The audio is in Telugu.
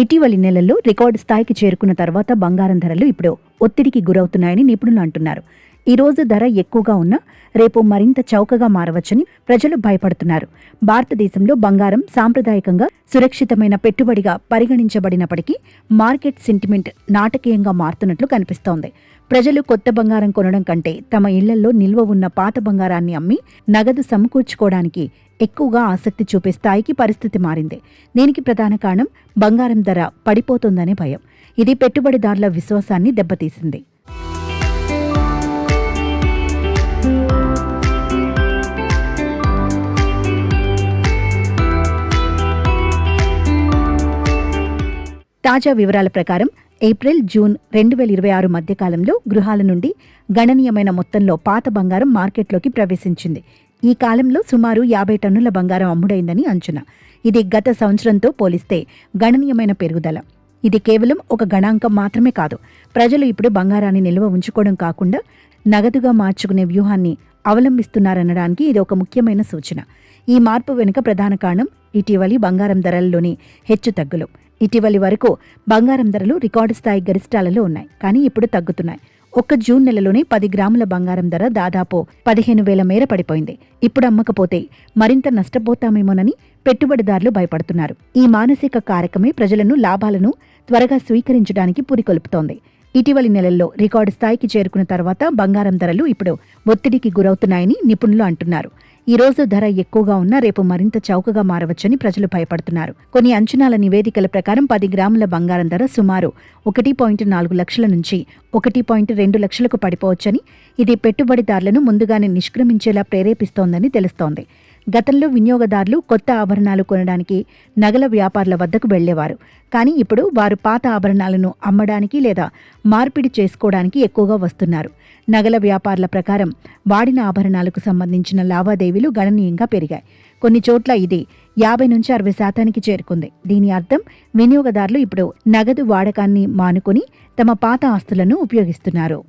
ఇటీవలి నెలల్లో రికార్డు స్థాయికి చేరుకున్న తర్వాత బంగారం ధరలు ఇప్పుడు ఒత్తిడికి గురవుతున్నాయని నిపుణులు అంటున్నారు. ఈ రోజు ధర ఎక్కువగా ఉన్నా రేపు మరింత చౌకగా మారవచ్చని ప్రజలు భయపడుతున్నారు. భారతదేశంలో బంగారం సాంప్రదాయకంగా సురక్షితమైన పెట్టుబడిగా పరిగణించబడినప్పటికీ మార్కెట్ సెంటిమెంట్ నాటకీయంగా మారుతున్నట్లు కనిపిస్తోంది. ప్రజలు కొత్త బంగారం కొనడం కంటే తమ ఇళ్లలో నిల్వ ఉన్న పాత బంగారాన్ని అమ్మి నగదు సమకూర్చుకోవడానికి ఎక్కువగా ఆసక్తి చూపే స్థాయికి పరిస్థితి మారింది. దీనికి ప్రధాన కారణం బంగారం ధర పడిపోతోందనే భయం. ఇది పెట్టుబడిదారుల విశ్వాసాన్ని దెబ్బతీసింది. తాజా వివరాల ప్రకారం ఏప్రిల్, జూన్ 2026 మధ్యకాలంలో గృహాల నుండి గణనీయమైన మొత్తంలో పాత బంగారం మార్కెట్లోకి ప్రవేశించింది. ఈ కాలంలో సుమారు 50 టన్నుల బంగారం అమ్ముడైందని అంచనా. ఇది గత సంవత్సరంతో పోలిస్తే గణనీయమైన పెరుగుదల. ఇది కేవలం ఒక గణాంకం మాత్రమే కాదు. ప్రజలు ఇప్పుడు బంగారాన్ని నిల్వ ఉంచుకోవడం కాకుండా నగదుగా మార్చుకునే వ్యూహాన్ని అవలంబిస్తున్నారనడానికి ఇది ఒక ముఖ్యమైన సూచన. ఈ మార్పు వెనుక ప్రధాన కారణం ఇటీవలి బంగారం ధరల్లోని హెచ్చుతగ్గులు. ఇటీవలి వరకు బంగారం ధరలు రికార్డు స్థాయి గరిష్టాలలో ఉన్నాయి, కానీ ఇప్పుడు తగ్గుతున్నాయి. ఒక్క జూన్ నెలలోనే 10 గ్రాముల బంగారం ధర దాదాపు 15,000 మేర పడిపోయింది. ఇప్పుడు అమ్మకపోతే మరింత నష్టపోతామేమోనని పెట్టుబడిదారులు భయపడుతున్నారు. ఈ మానసిక కారకమే ప్రజలను లాభాలను త్వరగా స్వీకరించడానికి పురికొల్పుతోంది. ఇటీవలి నెలల్లో రికార్డు స్థాయికి చేరుకున్న తర్వాత బంగారం ధరలు ఇప్పుడు ఒత్తిడికి గురవుతున్నాయని నిపుణులు అంటున్నారు. ఈ రోజు ధర ఎక్కువగా ఉన్నా రేపు మరింత చౌకగా మారవచ్చని ప్రజలు భయపడుతున్నారు. కొన్ని అంచనాల నివేదికల ప్రకారం 10 గ్రాముల బంగారం ధర సుమారు 1.4 లక్షల నుంచి 1.2 లక్షలకు పడిపోవచ్చని, ఇది పెట్టుబడిదారులను ముందుగానే నిష్క్రమించేలా ప్రేరేపిస్తోందని తెలుస్తోంది. గతంలో వినియోగదారులు కొత్త ఆభరణాలు కొనడానికి నగల వ్యాపారుల వద్దకు వెళ్లేవారు. కానీ ఇప్పుడు వారు పాత ఆభరణాలను అమ్మడానికి లేదా మార్పిడి చేసుకోవడానికి ఎక్కువగా వస్తున్నారు. నగల వ్యాపారుల ప్రకారం వాడిన ఆభరణాలకు సంబంధించిన లావాదేవీలు గణనీయంగా పెరిగాయి. కొన్ని చోట్ల ఇది 50-60% చేరుకుంది. దీని అర్థం వినియోగదారులు ఇప్పుడు నగదు వాడకాన్ని మానుకొని తమ పాత ఆస్తులను ఉపయోగిస్తున్నారు.